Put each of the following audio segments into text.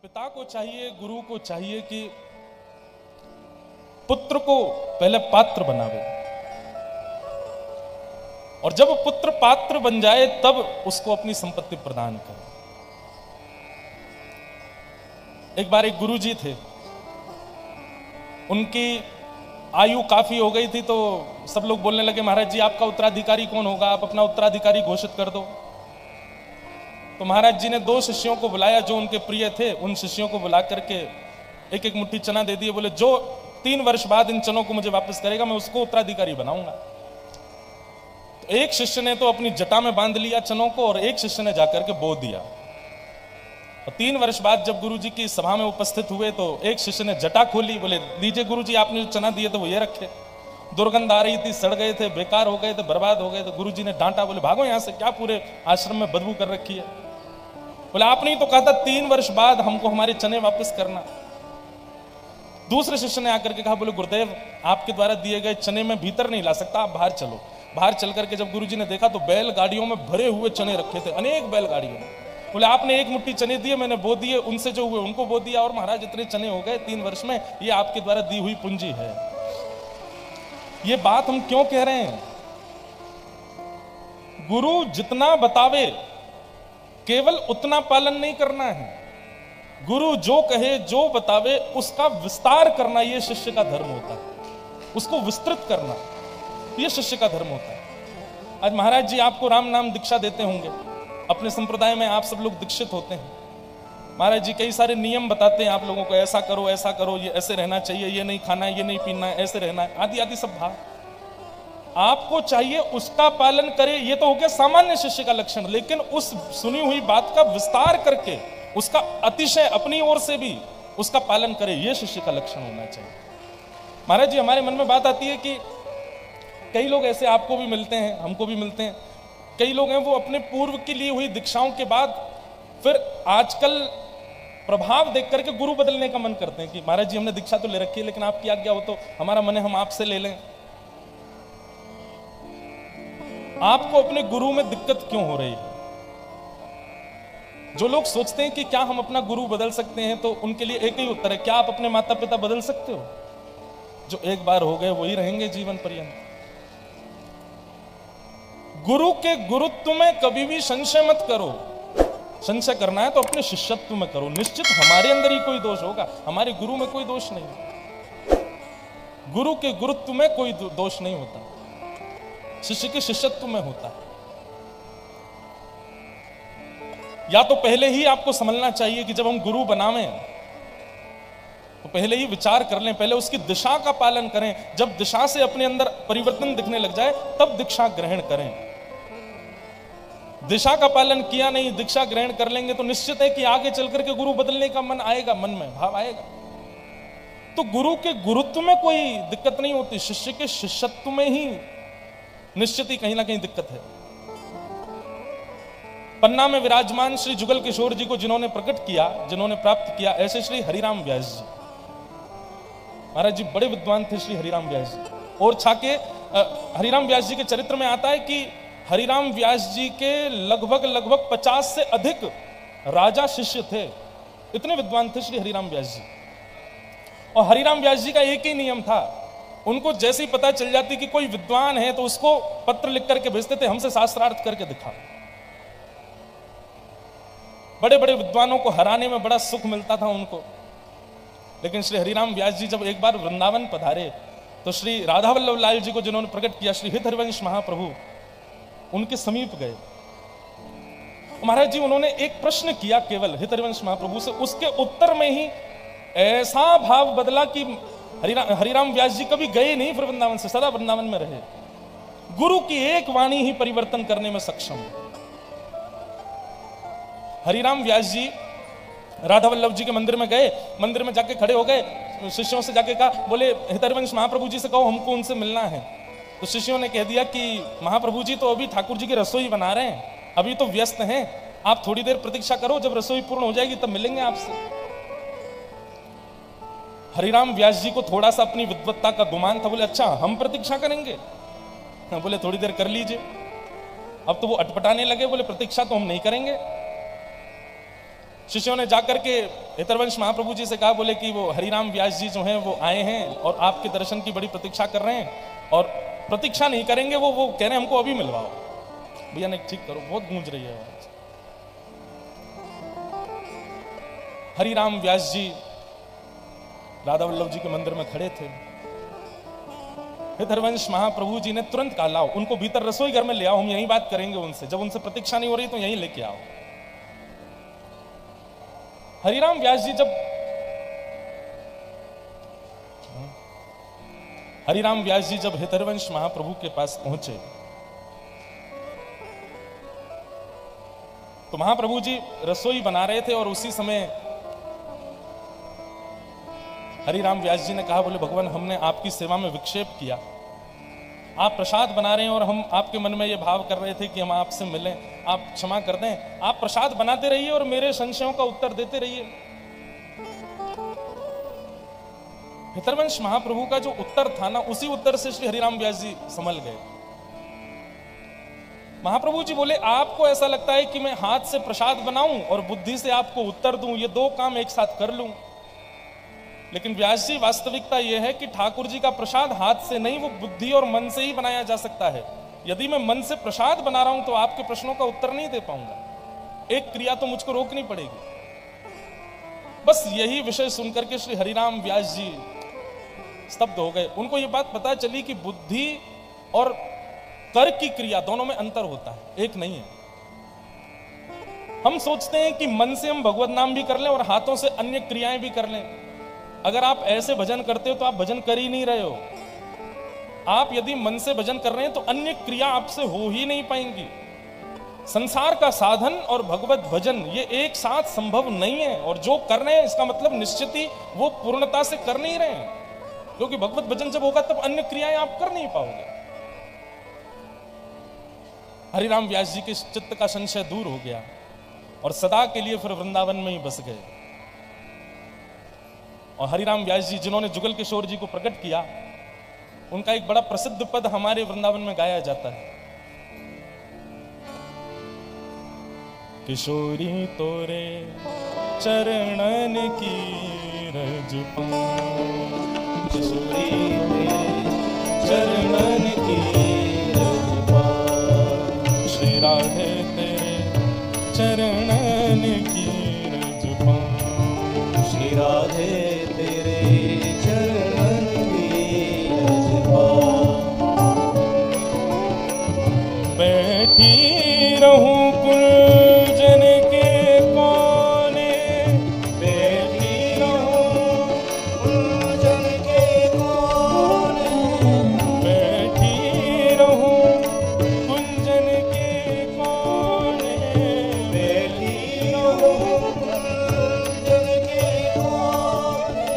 पिता को चाहिए, गुरु को चाहिए कि पुत्र को पहले पात्र बनावे, और जब पुत्र पात्र बन जाए तब उसको अपनी संपत्ति प्रदान करे। एक बार एक गुरुजी थे, उनकी आयु काफी हो गई थी, तो सब लोग बोलने लगे, महाराज जी आपका उत्तराधिकारी कौन होगा, आप अपना उत्तराधिकारी घोषित कर दो। तो महाराज जी ने दो शिष्यों को बुलाया जो उनके प्रिय थे। उन शिष्यों को बुला करके एक एक मुट्ठी चना दे दिए, बोले जो 3 वर्ष बाद इन चनों को मुझे वापस करेगा मैं उसको उत्तराधिकारी बनाऊंगा। तो एक शिष्य ने तो अपनी जटा में बांध लिया चनों को, और एक शिष्य ने जाकर के बो दिया। और 3 वर्ष बाद जब गुरुजी की सभा में उपस्थित हुए तो एक शिष्य ने जटा खोली, बोले लीजिए गुरुजी आपने जो चना दिए थे वो ये रखे। दुर्गंध आ रही थी, सड़ गए थे, बेकार हो गए थे, बर्बाद हो गए। तो गुरुजी ने डांटा, बोले भागो यहां से, क्या पूरे आश्रम में बदबू कर रखी है। बोले आपने ही तो कहा था 3 वर्ष बाद हमको हमारे चने वापस करना। दूसरे शिष्य ने आकर के कहा, बोले गुरुदेव आपके द्वारा दिए गए चने में भीतर नहीं ला सकता, आप बाहर चलो। बाहर चल करके जब गुरुजी ने देखा तो बैलगाड़ियों में भरे हुए चने रखे थे, अनेक बैलगाड़ियों में। बोले आपने एक मुट्ठी चने दिए, मैंने बो दिए, उनसे जो हुए उनको बो दिया, और महाराज इतने चने हो गए 3 वर्ष में, ये आपके द्वारा दी हुई पूंजी है। ये बात हम क्यों कह रहे हैं? गुरु जितना बतावे केवल उतना पालन नहीं करना है, गुरु जो कहे जो बतावे उसका विस्तार करना ये शिष्य का धर्म होता है, उसको विस्तृत करना ये शिष्य का धर्म होता है। आज महाराज जी आपको राम नाम दीक्षा देते होंगे, अपने संप्रदाय में आप सब लोग दीक्षित होते हैं। महाराज जी कई सारे नियम बताते हैं आप लोगों को, ऐसा करो, ये ऐसे रहना चाहिए, ये नहीं खाना है, ये नहीं पीना है, ऐसे रहना है, आदि आदि सब भाव आपको चाहिए, उसका पालन करे। ये तो हो गया सामान्य शिष्य का लक्षण, लेकिन उस सुनी हुई बात का विस्तार करके उसका अतिशय अपनी ओर से भी उसका पालन करे, ये शिष्य का लक्षण होना चाहिए। महाराज जी हमारे मन में बात आती है कि कई लोग ऐसे आपको भी मिलते हैं, हमको भी मिलते हैं, कई लोग हैं वो अपने पूर्व की ली हुई दीक्षाओं के बाद फिर आजकल प्रभाव देख करके गुरु बदलने का मन करते हैं कि महाराज जी हमने दीक्षा तो ले रखी है, लेकिन आपकी आज्ञा हो तो हमारा मन है हम आपसे ले लें। आपको अपने गुरु में दिक्कत क्यों हो रही है? जो लोग सोचते हैं कि क्या हम अपना गुरु बदल सकते हैं, तो उनके लिए एक ही उत्तर है, क्या आप अपने माता पिता बदल सकते हो? जो एक बार हो गए वही रहेंगे जीवन पर्यंत। गुरु के गुरुत्व में कभी भी संशय मत करो। संशय करना है तो अपने शिष्यत्व में करो। निश्चित हमारे अंदर ही कोई दोष होगा, हमारे गुरु में कोई दोष नहीं। गुरु के गुरुत्व में कोई दोष नहीं होता, शिष्य के शिष्यत्व में होता है। या तो पहले ही आपको समझना चाहिए कि जब हम गुरु बनावें तो पहले ही विचार कर लें, पहले उसकी दिशा का पालन करें। जब दिशा से अपने अंदर परिवर्तन दिखने लग जाए तब दीक्षा ग्रहण करें। दिशा का पालन किया नहीं, दीक्षा ग्रहण कर लेंगे तो निश्चित है कि आगे चल करके गुरु बदलने का मन आएगा, मन में भाव आएगा। तो गुरु के गुरुत्व में कोई दिक्कत नहीं होती, शिष्य के शिष्यत्व में ही निश्चित ही कहीं ना कहीं दिक्कत है। पन्ना में विराजमान श्री जुगल किशोर जी को जिन्होंने प्रकट किया, जिन्होंने प्राप्त किया, ऐसे श्री हरिराम व्यास जी महाराज जी बड़े विद्वान थे। श्री हरिराम व्यास जी और छाके हरिराम व्यास जी के चरित्र में आता है कि हरिराम व्यास जी के लगभग 50 से अधिक राजा शिष्य थे, इतने विद्वान थे श्री हरिराम व्यास जी। और हरिराम व्यास जी का एक ही नियम था, उनको जैसे ही पता चल जाती कि कोई विद्वान है तो उसको पत्र लिख करके भेजते थे, हमसे शास्त्रार्थ करके दिखा। बड़े बड़े विद्वानों को हराने में बड़ा सुख मिलता था उनको। लेकिन श्री हरिराम व्यास जी जब एक बार वृंदावन पधारे तो श्री राधा वल्लभ लाल जी को जिन्होंने प्रकट किया, श्री हित हरिवंश महाप्रभु, उनके समीप गए। महाराज जी उन्होंने एक प्रश्न किया केवल हित हरिवंश महाप्रभु से, उसके उत्तर में ही ऐसा भाव बदला कि हरिराम व्यास जी कभी गए नहीं फिर वृंदावन से, सदा वृंदावन में रहे। गुरु की एक वाणी ही परिवर्तन करने में सक्षम है। हरिराम व्यास जी राधा वल्लभ जी के मंदिर में गए, मंदिर में जाके खड़े हो गए, शिष्यों से जाके कहा, बोले हित हरिवंश महाप्रभु जी से कहो हमको उनसे मिलना है। तो शिष्यों ने कह दिया कि महाप्रभु जी तो अभी ठाकुर जी की रसोई बना रहे हैं, अभी तो व्यस्त हैं, आप थोड़ी देर प्रतीक्षा करो, जब रसोई पूर्ण हो जाएगी तब मिलेंगे आपसे। हरिराम व्यास जी को थोड़ा सा अपनी विद्वत्ता का गुमान था, बोले अच्छा हम प्रतीक्षा करेंगे? बोले थोड़ी देर कर लीजिए। अब तो वो अटपटाने लगे, बोले प्रतीक्षा तो हम नहीं करेंगे। शिष्यों ने जाकर के हितरवंश महाप्रभु जी से कहा, बोले कि वो हरिराम व्यास जी जो हैं वो आए हैं और आपके दर्शन की बड़ी प्रतीक्षा कर रहे हैं, और प्रतीक्षा नहीं करेंगे, वो कह रहे हैं हमको अभी मिलवाओ। भैया ने ठीक करो, बहुत गूंज रही है आवाज। हरिराम व्यास जी राधा वल्लभ जी के मंदिर में खड़े थे। हितरवंश महाप्रभु जी ने तुरंत कहा, लाओ उनको भीतर रसोई घर में ले आओ, हम यही बात करेंगे उनसे, जब उनसे प्रतीक्षा नहीं हो रही तो यहीं लेके आओ। हरिराम व्यास जी जब हितरवंश महाप्रभु के पास पहुंचे तो महाप्रभु जी रसोई बना रहे थे, और उसी समय हरिराम व्यास जी ने कहा, बोले भगवान हमने आपकी सेवा में विक्षेप किया, आप प्रसाद बना रहे हैं और हम आपके मन में ये भाव कर रहे थे कि हम आपसे मिलें, आप क्षमा कर दें, आप प्रसाद बनाते रहिए और मेरे संशयों का उत्तर देते रहिए। हितरवंश महाप्रभु का जो उत्तर था ना, उसी उत्तर से श्री हरिराम व्यास जी संभल गए। महाप्रभु जी बोले, आपको ऐसा लगता है कि मैं हाथ से प्रसाद बनाऊं और बुद्धि से आपको उत्तर दूं, ये दो काम एक साथ कर लूं, लेकिन व्यास जी वास्तविकता यह है कि ठाकुर जी का प्रसाद हाथ से नहीं, वो बुद्धि और मन से ही बनाया जा सकता है। यदि मैं मन से प्रसाद बना रहा हूं तो आपके प्रश्नों का उत्तर नहीं दे पाऊंगा, एक क्रिया तो मुझको रोकनी पड़ेगी। बस यही विषय सुनकर के श्री हरिराम व्यास जी स्तब्ध हो गए। उनको ये बात पता चली कि बुद्धि और कर की क्रिया दोनों में अंतर होता है, एक नहीं है। हम सोचते हैं कि मन से हम भगवत नाम भी कर लें और हाथों से अन्य क्रियाएं भी कर लें। अगर आप ऐसे भजन करते हो तो आप भजन कर ही नहीं रहे हो। आप यदि मन से भजन कर रहे हैं तो अन्य क्रिया आपसे हो ही नहीं पाएंगी। संसार का साधन और भगवत भजन ये एक साथ संभव नहीं है, और जो कर रहे हैं इसका मतलब निश्चित ही वो पूर्णता से कर नहीं रहे हैं, क्योंकि भगवत भजन जब होगा तब अन्य क्रियाएं आप कर नहीं पाओगे। हरिराम व्यास जी के चित्त का संशय दूर हो गया और सदा के लिए फिर वृंदावन में ही बस गए। और हरिराम व्यास जी जिन्होंने जुगल किशोर जी को प्रकट किया, उनका एक बड़ा प्रसिद्ध पद हमारे वृंदावन में गाया जाता है। किशोरी तोरे चरणन की रज पाऊं, किशोरी चरणन की रज पाऊं, श्री राधे तेरे चरणन की रज पाऊं, श्री राधे तेरे चरणन की रज पाऊं। बैठी रहूं कुंजन के कोने, बैठी रहूं कुंजन के कोने, बैठी रहूं कुंजन के कोने, बैठी रहूं कुंजन के कोने,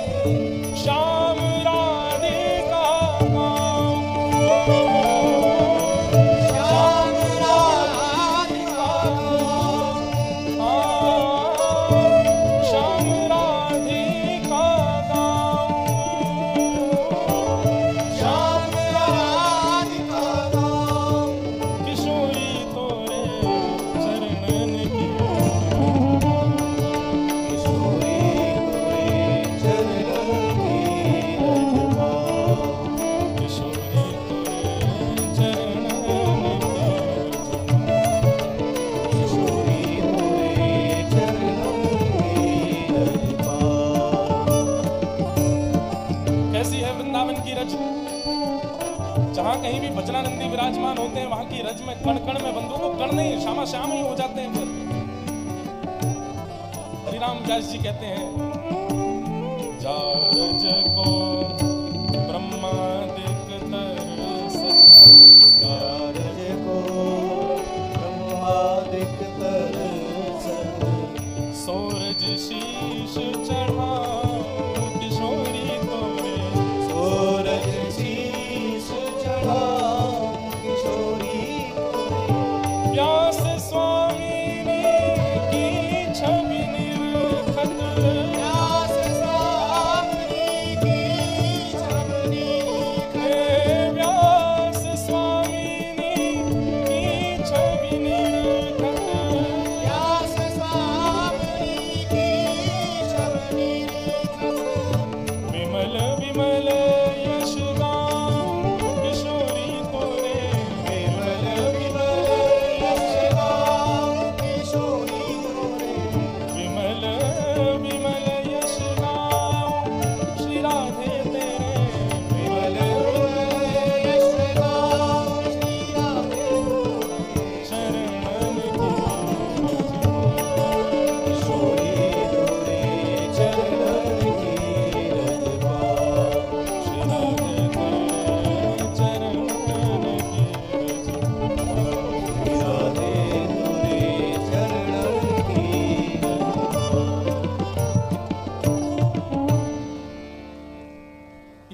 श्याम राधिका गाऊं, श्याम राधिका गाऊं, श्याम राधिका गाऊं, श्याम राधिका गाऊं, किशोरी तोरे चरणन की, किशोरी तोरे चरणन की रज पाऊं, किशोरी तोरे चरणन की रज पाऊं, किशोरी तोरे चरणन की रज पाऊं। कैसी है वृंदावन की रज? जहां कहीं भी भजनानंदी विराजमान होते हैं वहां की रज में कण कण में बंधु को कण नहीं श्यामा श्याम ही हो जाते हैं। फिर हरिराम व्यास जी कहते हैं, जा रज को ब्रह्मादिक तरसत, जा रज को ब्रह्मादिक तरसत, सूरज शीश चढ़ाऊं, किशोरी तोरे, सूरज शीश चढ़ाऊं, किशोरी तोरे, व्यास स्वामी की छवि निरखत, व्यास स्वामी की छवि निरखत, व्यास स्वामी की छवि निरखत, व्यास स्वामी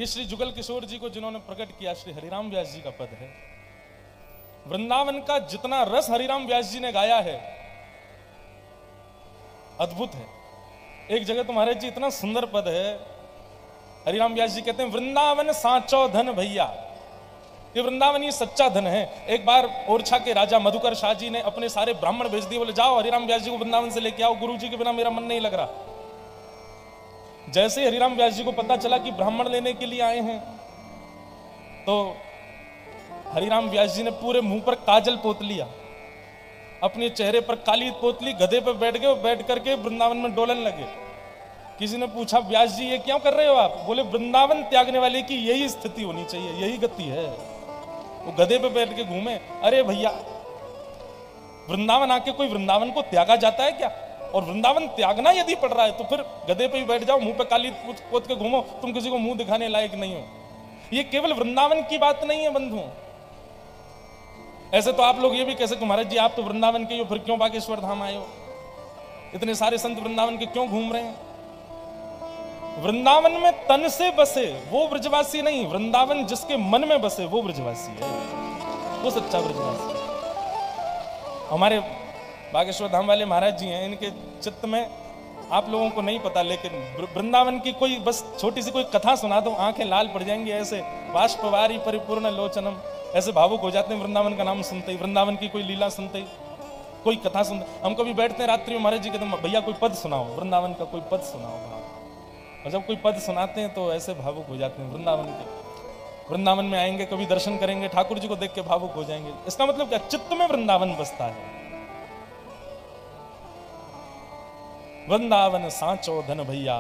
ये श्री जुगल किशोर जी को जिन्होंने प्रकट किया श्री हरिराम व्यास जी का पद है। वृंदावन का जितना रस हरिराम व्यास जी ने गाया है अद्भुत है। एक जगह तो महाराज जी इतना सुंदर पद है, हरिराम व्यास जी कहते हैं वृंदावन सांचो धन भैया, ये वृंदावन ही सच्चा धन है। एक बार ओरछा के राजा मधुकर शाह जी ने अपने सारे ब्राह्मण भेज दिए, बोले जाओ हरिराम व्यास जी को वृंदावन से लेके आओ, गुरु जी के बिना मेरा मन नहीं लग रहा। जैसे हरिराम व्यास जी को पता चला कि ब्राह्मण लेने के लिए आए हैं, तो हरिराम व्यास जी ने पूरे मुंह पर काजल पोत लिया, अपने चेहरे पर काली पोत ली, गधे पर बैठ गए, बैठ करके वृंदावन में डोलन लगे। किसी ने पूछा व्यास जी ये क्यों कर रहे हो आप? बोले वृंदावन त्यागने वाले की यही स्थिति होनी चाहिए, यही गति है। वो गधे पे बैठ के घूमे। अरे भैया वृंदावन आके कोई वृंदावन को त्यागा जाता है क्या? और वृंदावन त्यागना यदि पड़ रहा है तो फिर गधे पे ही बैठ जाओ, मुंह पे काली पोत के घूमो, तुम किसी को मुंह दिखाने लायक नहीं हो। ये केवल वृंदावन की बात नहीं है बंधुओं। ऐसे तो आप लोग ये भी कह सकते महाराज जी आप तो वृंदावन के हो, फिर क्यों बागेश्वर धाम आए हो? इतने सारे संत वृंदावन के क्यों घूम रहे हैं? वृंदावन में तन से बसे वो ब्रजवासी नहीं, वृंदावन जिसके मन में बसे वो ब्रजवासी है, वो सच्चा ब्रजवासी है। हमारे बागेश्वर धाम वाले महाराज जी हैं, इनके चित्त में आप लोगों को नहीं पता, लेकिन वृंदावन की कोई बस छोटी सी कोई कथा सुना दो आंखें लाल पड़ जाएंगी, ऐसे बाष्पवारी परिपूर्ण लोचनम, ऐसे भावुक हो जाते हैं वृंदावन का नाम सुनते ही, वृंदावन की कोई लीला सुनते ही, कोई कथा सुनते। हम कभी बैठते हैं रात्रि में, महाराज जी कहते हैं भैया कोई पद सुनाओ, वृंदावन का कोई पद सुनाओ। और जब कोई पद सुनाते हैं तो ऐसे भावुक हो जाते हैं वृंदावन के। वृंदावन में आएंगे, कभी दर्शन करेंगे, ठाकुर जी को देख के भावुक हो जाएंगे। इसका मतलब क्या? चित्त में वृंदावन बसता है। वृंदावन सांचो धन भैया,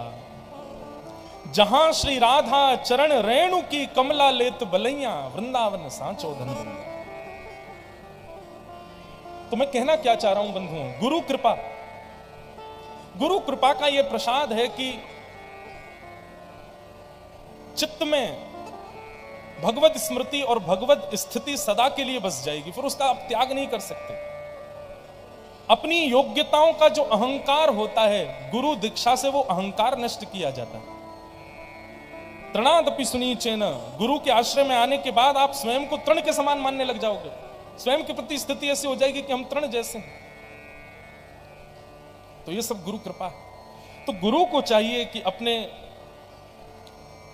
जहां श्री राधा चरण रेणु की कमला लेत बलैया, वृंदावन सांचो धन भैया। तो मैं कहना क्या चाह रहा हूं बंधुओं, गुरु कृपा, गुरु कृपा का यह प्रसाद है कि चित्त में भगवत स्मृति और भगवत स्थिति सदा के लिए बस जाएगी, फिर उसका आप त्याग नहीं कर सकते। अपनी योग्यताओं का जो अहंकार होता है, गुरु दीक्षा से वो अहंकार नष्ट किया जाता है। तृणादपि सुनीचेन, गुरु के आश्रय में आने के बाद आप स्वयं को तृण के समान मानने लग जाओगे, स्वयं के प्रति स्थिति ऐसी हो जाएगी कि हम तृण जैसे हैं। तो ये सब गुरु कृपा है। तो गुरु को चाहिए कि अपने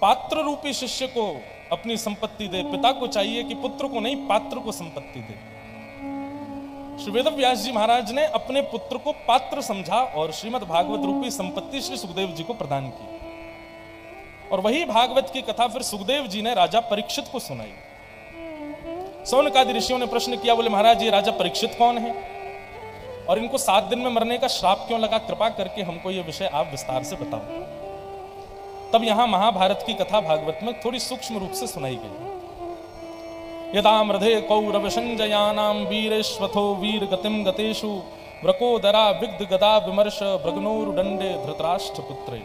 पात्र रूपी शिष्य को अपनी संपत्ति दे, पिता को चाहिए कि पुत्र को नहीं पात्र को संपत्ति दे। श्री वेद व्यास जी महाराज ने अपने पुत्र को पात्र समझा और श्रीमद् भागवत रूपी संपत्ति श्री सुखदेव जी को प्रदान की। और वही भागवत की कथा फिर सुखदेव जी ने राजा परीक्षित को सुनाई। सौनकादि ऋषियों ने प्रश्न किया, बोले महाराज ये राजा परीक्षित कौन है और इनको 7 दिन में मरने का श्राप क्यों लगा? कृपा करके हमको ये विषय आप विस्तार से बताओ। तब यहां महाभारत की कथा भागवत में थोड़ी सूक्ष्म रूप से सुनाई गई। यदा मृधे कौरव संजयानाम वीरेश्वथो वीर गतिम गतेषु व्रकोदरा विग्ध गदा विमर्श भ्रग्नोर दंडे धृतराष्ट्र पुत्रे।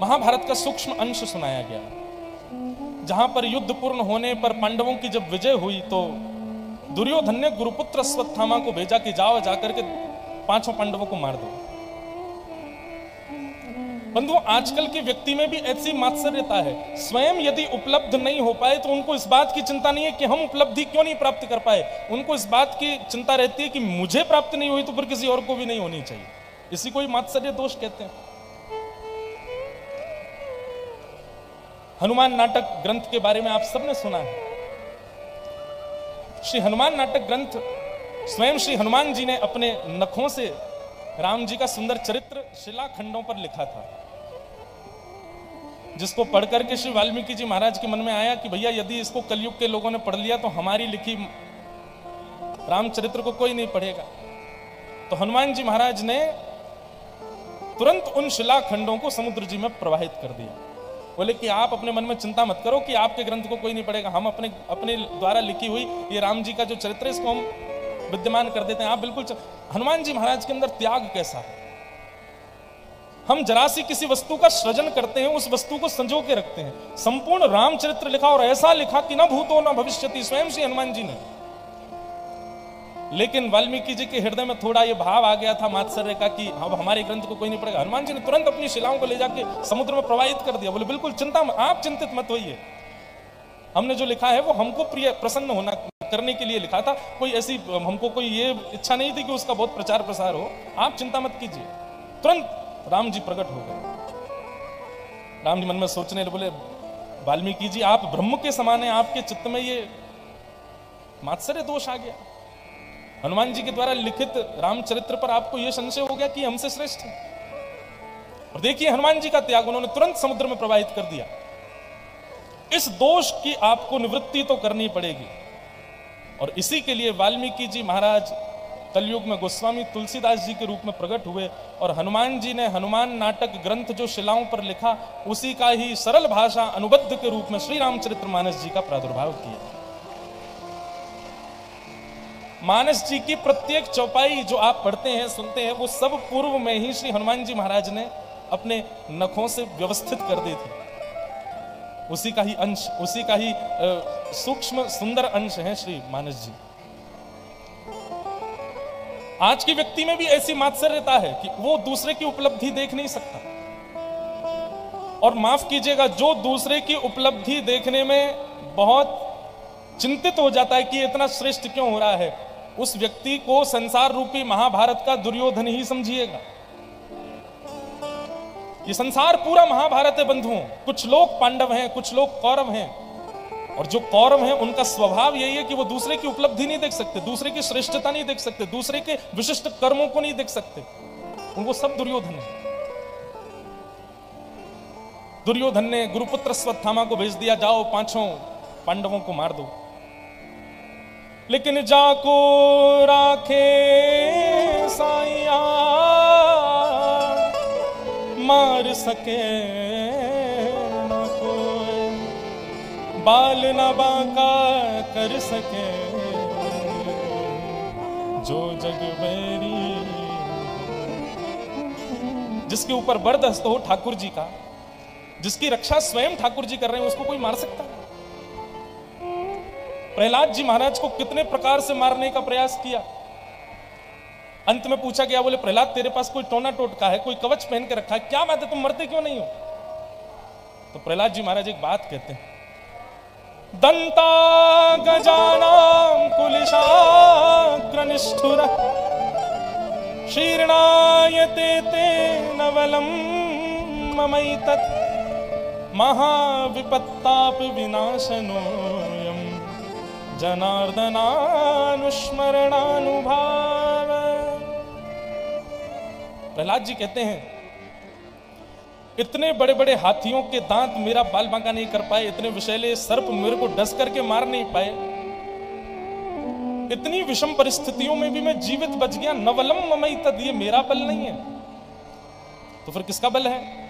महाभारत का सूक्ष्म अंश सुनाया गया, जहां पर युद्ध पूर्ण होने पर पांडवों की जब विजय हुई तो दुर्योधन ने गुरुपुत्र अश्वत्थामा को भेजा कि जाओ जाकर के 5 पांडवों को मार दो। बंधुओं आजकल के व्यक्ति में भी ऐसी मात्सर्यता है, स्वयं यदि उपलब्ध नहीं हो पाए तो उनको इस बात की चिंता नहीं है कि हम उपलब्धि क्यों नहीं प्राप्त कर पाए, उनको इस बात की चिंता रहती है कि मुझे प्राप्त नहीं हुई तो फिर किसी और को भी नहीं होनी चाहिए। इसी को ही मात्सर्य दोष कहते हैं। हनुमान नाटक ग्रंथ के बारे में आप सबने सुना है। श्री हनुमान नाटक ग्रंथ स्वयं श्री हनुमान जी ने अपने नखों से राम जी का सुंदर चरित्र शिलाखंडों पर लिखा था, जिसको पढ़ करके श्री वाल्मीकि जी महाराज के मन में आया कि भैया यदि इसको कलयुग के लोगों ने पढ़ लिया तो हमारी लिखी रामचरित्र को कोई नहीं पढ़ेगा। तो हनुमान जी महाराज ने तुरंत उन शिलाखंडों को समुद्र जी में प्रवाहित कर दिया। बोले कि आप अपने मन में चिंता मत करो कि आपके ग्रंथ को कोई नहीं पढ़ेगा, हम अपने द्वारा लिखी हुई ये राम जी का जो चरित्र है इसको हम विद्यमान कर देते हैं। आप बिल्कुल हनुमान जी महाराज के अंदर त्याग कैसा है। हम जरा सी किसी वस्तु का सृजन करते हैं, उस वस्तु को संजो के रखते हैं। संपूर्ण रामचरित्र लिखा और ऐसा लिखा कि न भूतो न भविष्यति, स्वयं श्री हनुमान जी ने। लेकिन वाल्मीकि जी के हृदय में थोड़ा ये भाव आ गया था मात्सर्य का कि अब हमारे ग्रंथ को कोई नहीं पढ़ेगा। हनुमान जी ने तुरंत अपनी शिलाओं को ले जाके समुद्र में प्रवाहित कर दिया। बोले बिल्कुल चिंता, आप चिंतित मत होइए, हमने जो लिखा है वो हमको प्रिय प्रसन्न होना करने के लिए लिखा था, कोई ऐसी हमको कोई ये इच्छा नहीं थी कि उसका बहुत प्रचार प्रसार हो, आप चिंता मत कीजिए। तुरंत राम जी प्रकट हो गए। राम जी मन में सोचने बोले वाल्मीकि जी आप ब्रह्म के समान है, आपके चित्त में ये मात्सर्य दोष आ गया। हनुमान जी के द्वारा लिखित रामचरित्र पर आपको यह संशय हो गया कि हमसे श्रेष्ठ है। और देखिए हनुमान जी का त्याग, उन्होंने तुरंत समुद्र में प्रवाहित कर दिया। इस दोष की आपको निवृत्ति तो करनी पड़ेगी, और इसी के लिए वाल्मीकि जी महाराज कलयुग में गोस्वामी तुलसीदास जी के रूप में प्रकट हुए, और हनुमान जी ने हनुमान नाटक ग्रंथ जो शिलाओं पर लिखा उसी का ही सरल भाषा अनुबद्ध के रूप में श्री रामचरितमानस जी का प्रादुर्भाव किया। मानस जी की प्रत्येक चौपाई जो आप पढ़ते हैं सुनते हैं वो सब पूर्व में ही श्री हनुमान जी महाराज ने अपने नखों से व्यवस्थित कर दी थी। उसी का ही अंश, उसी का ही सूक्ष्म सुंदर अंश है श्री मानस जी। आज की व्यक्ति में भी ऐसी मात्सर्यता है कि वो दूसरे की उपलब्धि देख नहीं सकता, और माफ कीजिएगा जो दूसरे की उपलब्धि देखने में बहुत चिंतित हो जाता है कि इतना श्रेष्ठ क्यों हो रहा है, उस व्यक्ति को संसार रूपी महाभारत का दुर्योधन ही समझिएगा। ये संसार पूरा महाभारत है बंधुओं। कुछ लोग पांडव हैं, कुछ लोग कौरव हैं, और जो कौरव हैं उनका स्वभाव यही है कि वो दूसरे की उपलब्धि नहीं देख सकते, दूसरे की श्रेष्ठता नहीं देख सकते, दूसरे के विशिष्ट कर्मों को नहीं देख सकते। उनको सब दुर्योधन है। दुर्योधन ने गुरुपुत्र अश्वत्थामा को भेज दिया, जाओ पांचों पांडवों को मार दो, लेकिन जाको राखे साइया मार सके न कोई, बाल न बांका कर सके जो जग बैरी। जिसके ऊपर बरदस्त हो ठाकुर जी का, जिसकी रक्षा स्वयं ठाकुर जी कर रहे हैं, उसको कोई मार सकता है? प्रहलाद जी महाराज को कितने प्रकार से मारने का प्रयास किया। अंत में पूछा गया, बोले प्रहलाद तेरे पास कोई टोना टोटका है, कोई कवच पहन के रखा है, क्या बात है तुम मरते क्यों नहीं हो? तो प्रहलाद जी महाराज एक बात कहते हैं, दंता गजानाम कुलिशाग्र निष्ठुर शीर्णायते ते नवलम ममैतत् महाविपत्ताप विनाशनोयम् जनार्दनानुस्मरणानुभाव। प्रहलाद जी कहते हैं, इतने बड़े बड़े हाथियों के दांत मेरा बाल बांका नहीं कर पाए, इतने विषैले सर्प मेरे को डस करके मार नहीं पाए, इतनी विषम परिस्थितियों में भी मैं जीवित बच गया। नवलम ममैतत्, ये मेरा बल नहीं है तो फिर किसका बल है?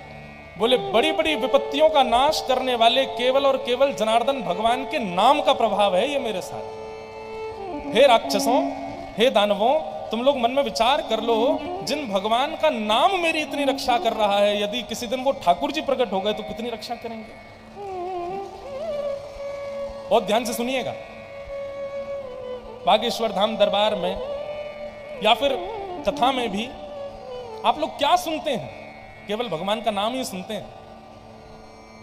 बोले बड़ी बड़ी विपत्तियों का नाश करने वाले केवल और केवल जनार्दन भगवान के नाम का प्रभाव है ये मेरे साथ। हे राक्षसों, हे दानवों, तुम लोग मन में विचार कर लो, जिन भगवान का नाम मेरी इतनी रक्षा कर रहा है, यदि किसी दिन वो ठाकुर जी प्रकट हो गए तो कितनी रक्षा करेंगे? बहुत ध्यान से सुनिएगा। बागेश्वर धाम दरबार में या फिर कथा में भी आप लोग क्या सुनते हैं? केवल भगवान का नाम ही सुनते हैं,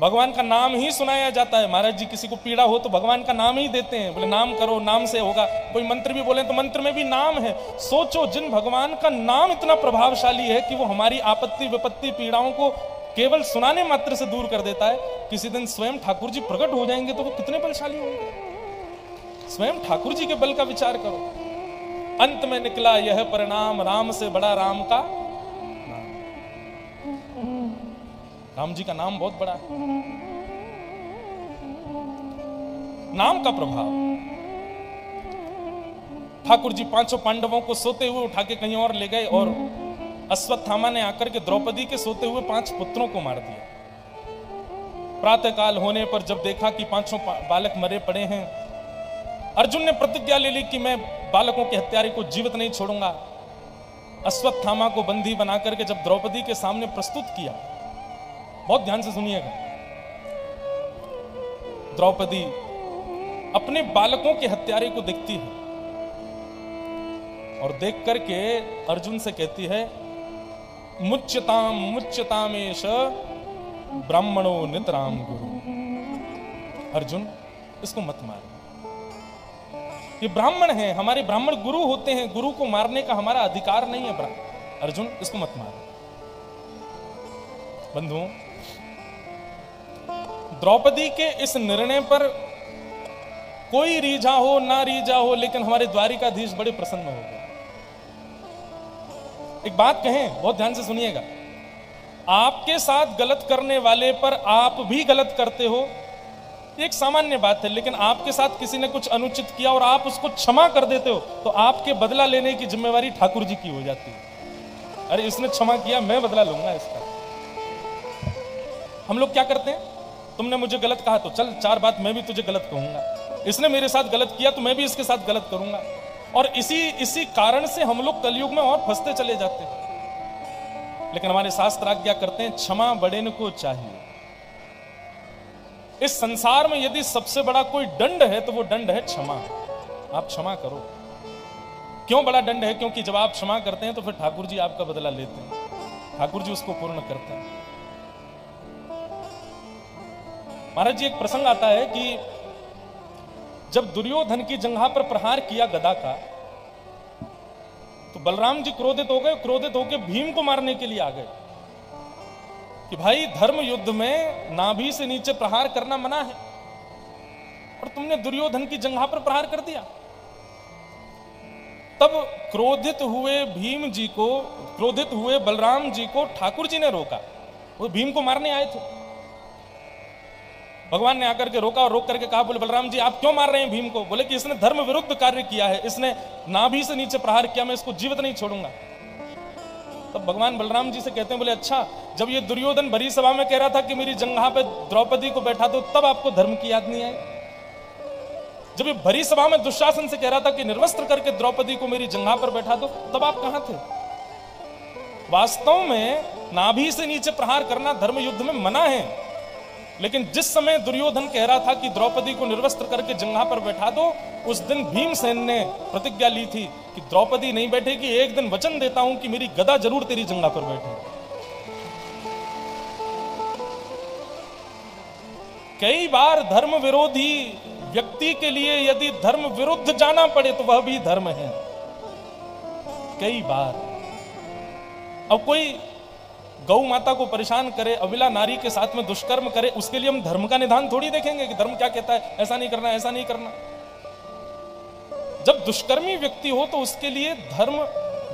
भगवान का नाम ही सुनाया जाता है। महाराज जी किसी को पीड़ा हो तो भगवान का नाम ही देते हैं, बोले नाम करो, नाम से होगा। कोई मंत्र भी बोले तो मंत्र में भी नाम है। सोचो, जिन भगवान का नाम इतना प्रभावशाली है कि वो हमारी आपत्ति विपत्ति पीड़ाओं को केवल सुनाने मात्र से दूर कर देता है, किसी दिन स्वयं ठाकुर जी प्रकट हो जाएंगे तो वो कितने बलशाली होंगे। स्वयं ठाकुर जी के बल का विचार करो। अंत में निकला यह परिणाम, राम से बड़ा राम का राम जी का नाम बहुत बड़ा है। नाम का प्रभाव। ठाकुर जी पांचों पांडवों को सोते हुए उठा के कहीं और ले गए, और अश्वत्थामा ने आकर के द्रौपदी के सोते हुए 5 पुत्रों को मार दिया। प्रातःकाल होने पर जब देखा कि पांचों बालक मरे पड़े हैं, अर्जुन ने प्रतिज्ञा ले ली कि मैं बालकों के हत्यारे को जीवित नहीं छोड़ूंगा। अश्वत्थामा को बंदी बनाकर के जब द्रौपदी के सामने प्रस्तुत किया, बहुत ध्यान से सुनिएगा, द्रौपदी अपने बालकों के हत्यारे को देखती है और देख करके अर्जुन से कहती है, मुच्यताम मुच्यतामेश ब्राह्मणो नितराम गुरु। अर्जुन, इसको मत मार, ये ब्राह्मण है, हमारे ब्राह्मण गुरु होते हैं, गुरु को मारने का हमारा अधिकार नहीं है। अर्जुन, इसको मत मार। बंधुओं, द्रौपदी के इस निर्णय पर कोई रीझा हो ना रीझा हो, लेकिन हमारे द्वारिकाधीश बड़े प्रसन्न हो गए। एक बात कहें, बहुत ध्यान से सुनिएगा, आपके साथ गलत करने वाले पर आप भी गलत करते हो, एक सामान्य बात है, लेकिन आपके साथ किसी ने कुछ अनुचित किया और आप उसको क्षमा कर देते हो, तो आपके बदला लेने की जिम्मेवारी ठाकुर जी की हो जाती है। अरे इसने क्षमा किया, मैं बदला लूंगा इसका। हम लोग क्या करते हैं, तुमने मुझे गलत कहा तो चल 4 बात मैं भी तुझे गलत कहूंगा, इसने मेरे साथ गलत किया तो मैं भी इसके साथ गलत करूंगा, और इसी कारण से हम लोग कलयुग में और फंसते चले जाते हैं। लेकिन हमारे शास्त्र आज्ञा करते हैं, क्षमा बड़ेन को चाहिए। इस संसार में यदि सबसे बड़ा कोई दंड है तो वो दंड है क्षमा। आप क्षमा करो। क्यों बड़ा दंड है? क्योंकि जब आप क्षमा करते हैं तो फिर ठाकुर जी आपका बदला लेते हैं, ठाकुर जी उसको पूर्ण करते हैं। महाराज जी, एक प्रसंग आता है कि जब दुर्योधन की जंघा पर प्रहार किया गदा का, तो बलराम जी क्रोधित हो गए, क्रोधित होकर भीम को मारने के लिए आ गए कि भाई धर्म युद्ध में नाभि से नीचे प्रहार करना मना है और तुमने दुर्योधन की जंघा पर प्रहार कर दिया। तब क्रोधित हुए बलराम जी को ठाकुर जी ने रोका। वो भीम को मारने आए थे, भगवान ने आकर के रोका और रोक करके कहा, बोले बलराम जी आप क्यों मार रहे हैं भीम को? बोले कि इसने धर्म विरुद्ध कार्य किया है, इसने नाभि से नीचे प्रहार किया, मैं इसको जीवित नहीं छोड़ूंगा। तब भगवान बलराम जी से कहते हैं, बोले अच्छा, जब ये दुर्योधन भरी सभा में कह रहा था कि मेरी जंघा पे द्रौपदी को बैठा दो, तब आपको धर्म की याद नहीं आई? जब ये भरी सभा में दुशासन से कह रहा था कि निर्वस्त्र करके द्रौपदी को मेरी जंघा पर बैठा दो, तब आप कहां थे? वास्तव में नाभि से नीचे प्रहार करना धर्म युद्ध में मना है, लेकिन जिस समय दुर्योधन कह रहा था कि द्रौपदी को निर्वस्त्र करके जंघा पर बैठा दो, उस दिन भीमसेन ने प्रतिज्ञा ली थी कि द्रौपदी नहीं बैठेगी, एक दिन वचन देता हूं कि मेरी गदा जरूर तेरी जंघा पर बैठे। कई बार धर्म विरोधी व्यक्ति के लिए यदि धर्म विरुद्ध जाना पड़े तो वह भी धर्म है। कई बार अब कोई गौ माता को परेशान करे, अविला नारी के साथ में दुष्कर्म करे, उसके लिए हम धर्म का निदान थोड़ी देखेंगे कि धर्म क्या कहता है, ऐसा नहीं करना, ऐसा नहीं करना। जब दुष्कर्मी व्यक्ति हो तो उसके लिए धर्म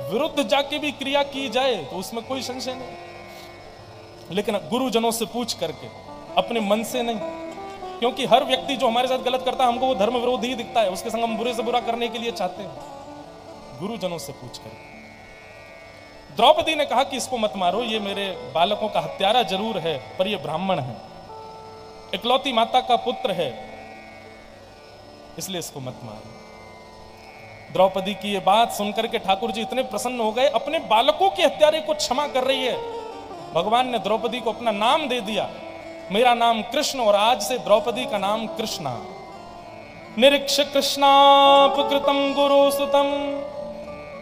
विरुद्ध जाके भी क्रिया की जाए तो उसमें कोई संशय नहीं, लेकिन गुरुजनों से पूछ करके, अपने मन से नहीं, क्योंकि हर व्यक्ति जो हमारे साथ गलत करता है हमको वो धर्म विरोधी ही दिखता है, उसके संग हम बुरे से बुरा करने के लिए चाहते हैं। गुरुजनों से पूछ करके द्रौपदी ने कहा कि इसको मत मारो, ये मेरे बालकों का हत्यारा जरूर है पर ये ब्राह्मण है, इकलौती माता का पुत्र है, इसलिए इसको मत मारो। द्रौपदी की ये बात सुनकर के ठाकुर जी इतने प्रसन्न हो गए, अपने बालकों के हत्यारे को क्षमा कर रही है। भगवान ने द्रौपदी को अपना नाम दे दिया, मेरा नाम कृष्ण, और आज से द्रौपदी का नाम कृष्णा। निरीक्ष कृष्णापकृतं गुरुसुतं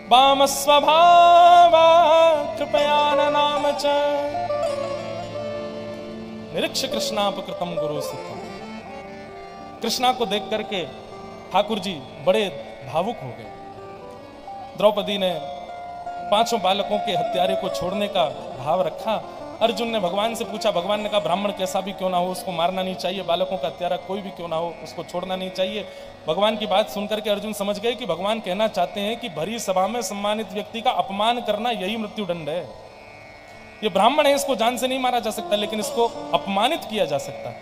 वाम स्वभावा कृपया नाम च। निरीक्ष कृष्णापकृतं गुरुसुतं। कृष्णा को देख करके ठाकुर जी बड़े भावुक हो गए। द्रौपदी ने 5 बालकों के हत्यारे को छोड़ने का भाव रखा। अर्जुन ने भगवान से पूछा, भगवान ने कहा ब्राह्मण कैसा भी क्यों ना हो उसको मारना नहीं चाहिए, बालकों का हत्यारा कोई भी क्यों ना हो उसको छोड़ना नहीं चाहिए। भगवान की बात सुनकर के अर्जुन समझ गए कि भगवान कहना चाहते हैं कि भरी सभा में सम्मानित व्यक्ति का अपमान करना यही मृत्युदंड है। ये ब्राह्मण है, इसको जान से नहीं मारा जा सकता, लेकिन इसको अपमानित किया जा सकता है।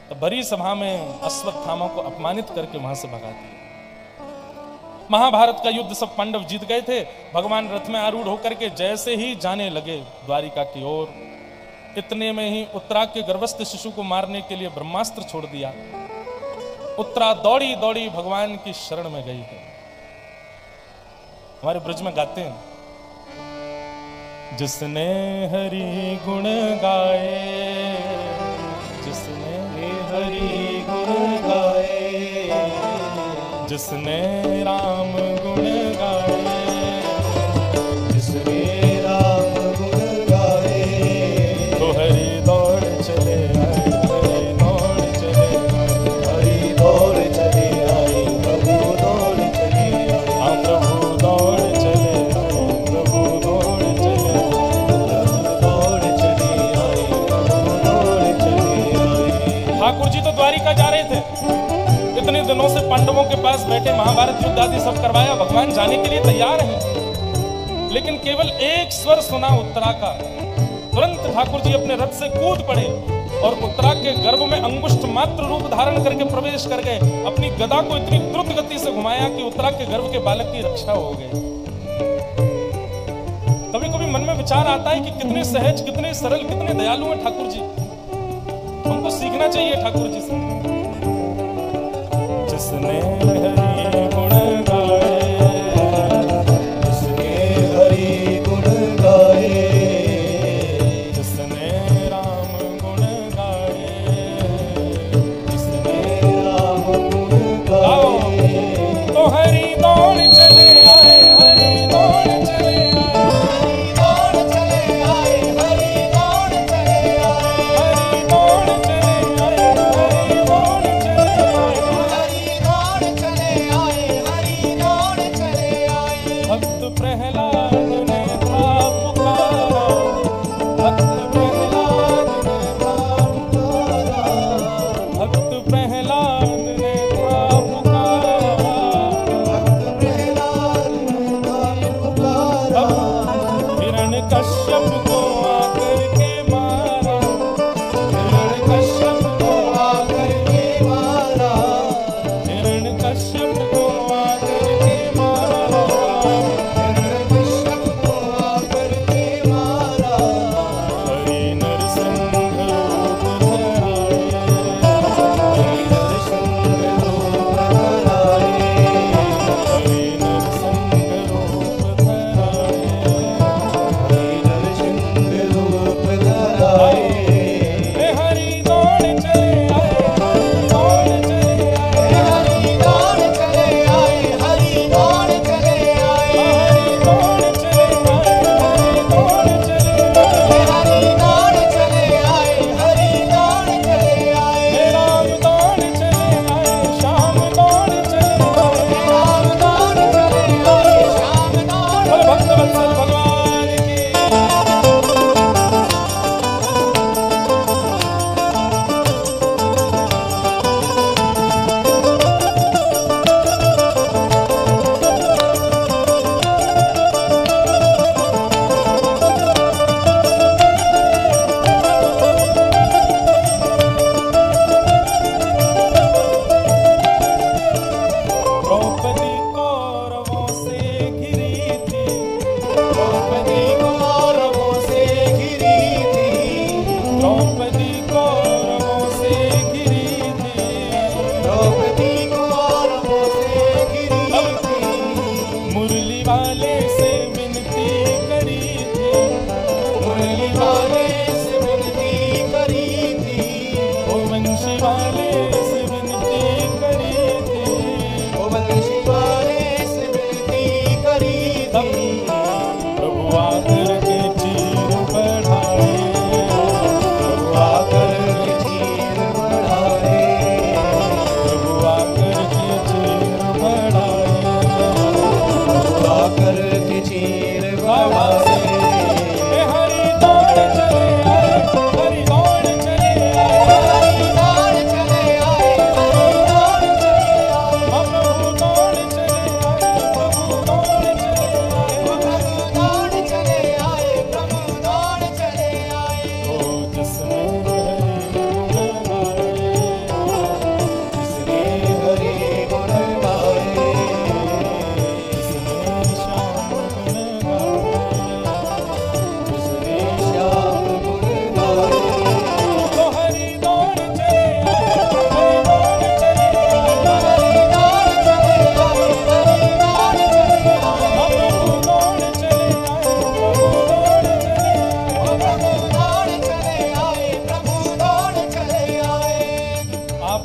तो भरी सभा में अश्वत्थामा को अपमानित करके वहां से भगा दिया। महाभारत का युद्ध सब पांडव जीत गए थे। भगवान रथ में आरूढ़ होकर के जैसे ही जाने लगे द्वारिका की ओर, इतने में ही उत्तरा के गर्भस्थ शिशु को मारने के लिए ब्रह्मास्त्र छोड़ दिया। उत्तरा दौड़ी दौड़ी भगवान की शरण में गई है। हमारे ब्रज में गाते हैं, जिसने हरि गुण गाए, जिसने हरि गुण गाए, जिसने राम गुण गाए, जाने के लिए तैयार हैं, लेकिन केवल एक स्वर सुना उत्तरा का, तुरंत ठाकुर जी अपने रथ से कूद पड़े और उत्तरा के गर्भ में अंगुष्ठ मात्र रूप धारण करके प्रवेश कर गए। अपनी गदा को इतनी द्रुत गति से घुमाया कि उत्तरा के गर्भ के बालक की रक्षा हो गई। कभी कभी मन में विचार आता है कि कितने सहज, कितने सरल, कितने दयालु हैं ठाकुर जी। हमको सीखना चाहिए ठाकुर जी से। जिसने हरि गुण गाए, जिसने हरि गुण गाए, जिसने राम गुण गाए, जिसने राम गुण गाए, तो हरि दौड़ चले आए, हरि दौड़ चले आए, हरि दौड़ चले आए, हरि दौड़ चले आए, हरि दौड़ चले आए, हरि दौड़ चले आए। हरि दौड़ चले आए, भक्त प्रहलाद ने था पुकारा, भक्त प्रहलाद ने था पुकारा, भक्त प्रहलाद ने था पुकारा, प्रहलाद ने पुकारा, हिरण्यकश्यप को आकर के मारा, हिरण्यकश्यप को आकर के मारा, हिरण्यकश्यप को आकर के मारा, हिरण्यकश्यप को आकर के मारा, हरि नरसिंह रूप धराए, हरि नरसिंह रूप धराए, हरि नरसिंह रूप धराए, हरि नरसिंह रूप धराए, हरि दौड़ चले आए, हरि दौड़ चले आए, हरि दौड़ चले आए, हरि दौड़ चले आए, हरि दौड़ चले आए, हरि दौड़ चले आए, हरि दौड़ चले आए, हरि दौड़ चले आए, राम दौड़ चले आए, श्याम दौड़ चले आए, राम दौड़ चले आए, श्याम दौड़ बोल भक्त वत्सल भगवान की। द्रौपदी कौरवों से घिरी थी, द्रौपदी कौरवों से घिरी थी, द्रौपदी कौरवों से घिरी थी, द्रौपदी कौरवों से घिरी थी, मुरली वाले से विनती करी थी, मुरली वाले से विनती करी थी, ओ वंशी वाले से विनती करी थी, ओ वंशी वाले से विनती करी तब थी, प्रभु आकर के चीर बढ़ाए, प्रभु आकर के चीर बढ़ाए, प्रभु आकर के चीर बढ़ाए, प्रभु आकर के चीर बढ़ाए, हरि दौड़ चले आए, हरि दौड़ चले आए, हरि दौड़ चले आए, हरि दौड़ चले आए, प्रभु दौड़ चले आए, प्रभु दौड़ चले आए, प्रभु दौड़ चले आए, प्रभु दौड़ चले आए, ओ जिसने हरि गुण गाए, जिसने हरि गुण गाए, जिसने श्याम गुण गाए, जिसने श्याम गुण गाए, तो हरि दौड़ चले आए, हरि दौड़ चले आए, हरि दौड़ चले आए, हरि दौड़ चले आए, प्रभु दौड़ चले आए, प्रभु दौड़ चले आए। प्रभु दौड़ चले आए, प्रभु दौड़ चले आए। आप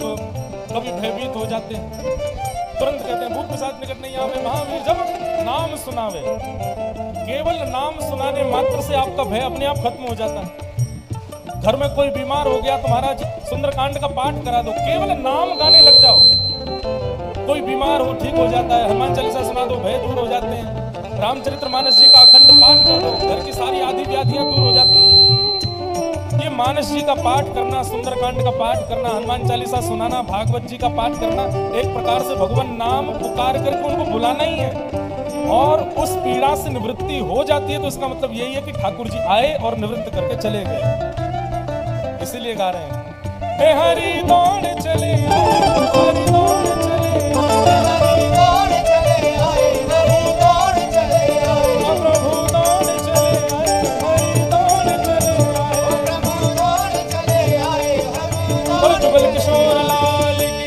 कभी भयभीत हो जाते हैं, तुरंत कहते हैं भूत पिशाच निकट नहीं आवे, महावीर जब नाम सुनावे, केवल नाम सुनाने मात्र से आपका भय अपने आप खत्म हो जाता है। घर में कोई बीमार हो गया तो महाराज सुंदरकांड का पाठ करा दो, केवल नाम गाने लग जाओ, कोई बीमार हो ठीक हो जाता है। हनुमान चालीसा सुना दो, भय दूर हो जाते हैं। रामचरितमानस जी का अखंड पाठ कर दो, घर की सारी आदि व्याधियां दूर हो जाती हैं। ये मानस जी का पाठ करना, सुंदरकांड का पाठ करना, हनुमान चालीसा सुनाना, भागवत जी का पाठ करना, एक प्रकार से भगवान नाम पुकार करके उनको बुलाना ही है। और उस पीड़ा से निवृत्ति हो जाती है तो इसका मतलब यही है कि ठाकुर जी आए और निवृत्त करके चले गए। इसीलिए गा रहे हैं, हे हरि दौड़ चले आए, हरि दौड़ चले आए, हरि दौड़ चले आए, हरि दौड़ चले आए, प्रभु दौड़ चले आए, हरि दौड़ चले आए, प्रभु दौड़ चले आए, हरि बोलो दौड़ जुगल किशोर लाल की।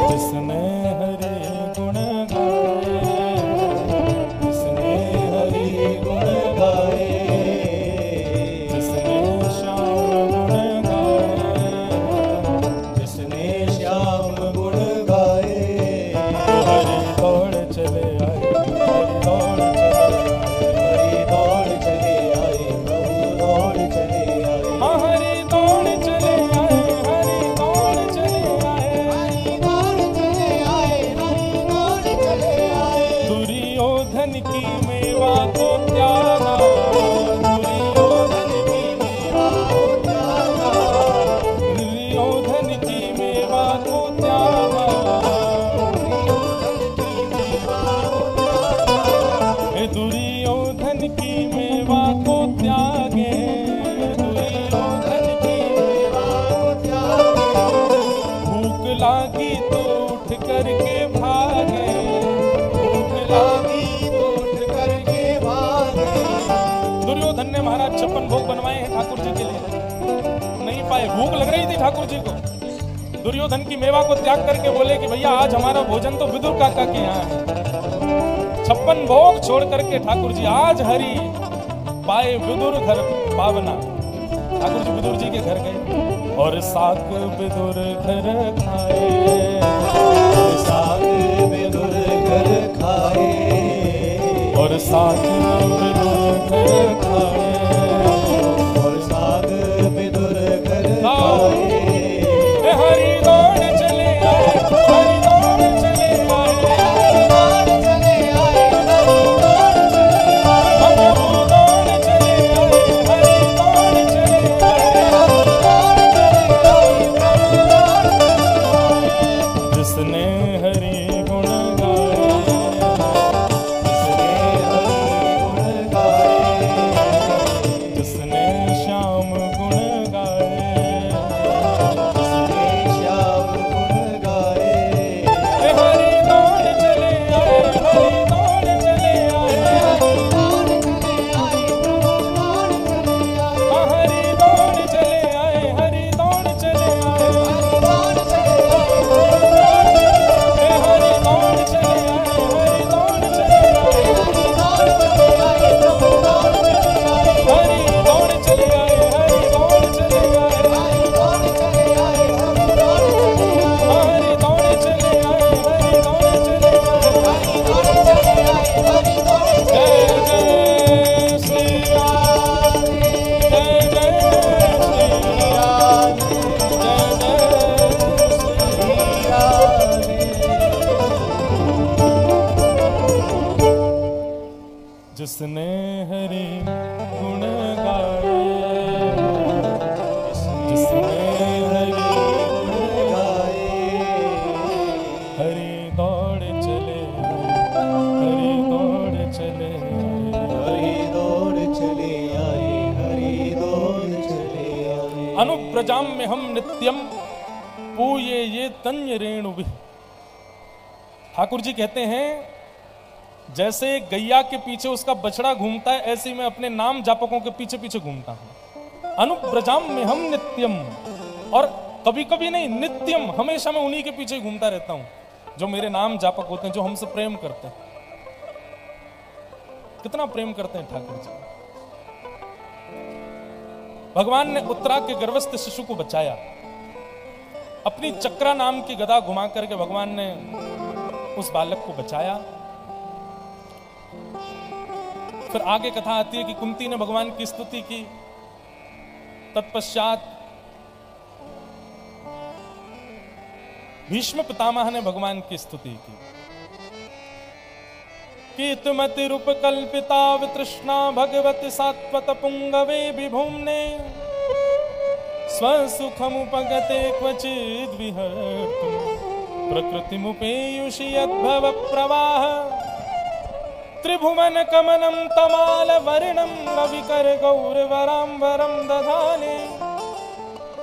जिसने हरि गुण गाए, जिसने हरि गुण गाए, जिसने श्याम गुण गाए, जिसने श्याम गुण गाए, तो हरि दौड़ चले आए, हरि दौड़ चले आए, हरि दौड़ चले आए, प्रभु दौड़ चले आए, हाँ हरि दौड़ चले आए, हरि दौड़ चले आए, हरि दौड़ चले आए, हरि दौड़ चले आए, दुर्योधन की मेवा को त्यागा, दुर्योधन की मेवा को त्यागा, दुर्योधन की मेवा को त्यागा, हे दुर्योधन की मेवा को त्यागे, दुर्योधन की मेवा को त्यागे, भूख लागी तो उठ करके भागे, भूख लागी तो उठ करके भागे। दुर्योधन ने महाराज 56 भोग बनवाए हैं ठाकुर जी के लिए, नहीं पाए, भूख लग रही थी ठाकुर जी को। दुर्योधन की मेवा को त्याग करके बोले कि भैया आज हमारा भोजन तो विदुर काका के यहाँ है। 56 भोग छोड़ करके ठाकुर जी आज हरि पाए विदुर घर पावना। ठाकुर जी विदुर जी के घर गए और साग विदुर घर खाए, साग विदुर घर खाए, और साग विदुर घर खाए, और साग विदुर घर आओ। खाए, हे हरि दौड़ चले आए, हरि दौड़ चले आए, हरि दौड़ चले आए, हरि दौड़ चले आए, प्रभु दौड़ चले आए, हरि दौड़ चले आए, हरि दौड़ चले आए, प्रभु दौड़ चले आए, जिसने हरि गुण गाए, जिसने हरि गुण गाए, जिसने श्याम गुण गाए, जिसने श्याम गुण गाए, हे हरि दौड़ चले आए, हरि दौड़ चले आए, हरि दौड़ चले आए, प्रभु दौड़ चले आए, हाँ हरि दौड़ चले आए, हरि दौड़ चले आए, हरि दौड़ चले आए, हे हरि दौड़ चले आए, हरि दौड़ चले आए, हरि दौड़ चले आए, प्रभु दौड़ चले आए, हरि दौड़ चले आए, हरि दौड़ चले आए, हरि दौड़ चले आए, हरि दौड़ चले आए, हरि दौड़ चले आए, हरि दौड़ चले आए। हरि दौड़ चले आए, हरि दौड़ चले जय जय श्री राम, जय जय श्री राम, जय जय श्री राम। जिसने हरि गुण गाए, जिसने हरि गुण गाए, हरि दौड़ चले, हरि दौड़ चले, हरि दौड़ चले आए, हरि दौड़ चले आए, अनुप्रजाम में हम नित्यम पूये ये तन्य रेणु भी। ठाकुर जी कहते हैं जैसे गैया के पीछे उसका बछड़ा घूमता है, ऐसे ही मैं अपने नाम जापकों के पीछे पीछे घूमता हूं। अनुप्रजाम में हम नित्यम, और कभी कभी नहीं, नित्यम, हमेशा मैं उन्हीं के पीछे घूमता रहता हूं जो मेरे नाम जापक होते हैं, जो हमसे प्रेम करते हैं। कितना प्रेम करते हैं ठाकुर जी। भगवान ने उत्तरा के गर्भस्थ शिशु को बचाया। अपनी चक्रा नाम की गदा घुमा करके भगवान ने उस बालक को बचाया। फिर आगे कथा आती है कि कुंती ने भगवान की स्तुति की तत्पश्चात भीष्म पितामह ने भगवान की स्तुति की। कीर्तिमतिरुपकल्पिता वितृष्णा भगवति सात्वत पुंगवे विभुम्ने स्वसुखमुपगते क्वचिद् विहर्तुं प्रकृतिमुपेयुषि यद्भव प्रवाह त्रिभुवन कमनं तमाल वर्णं रविकर गौरवराम्बरं दधाने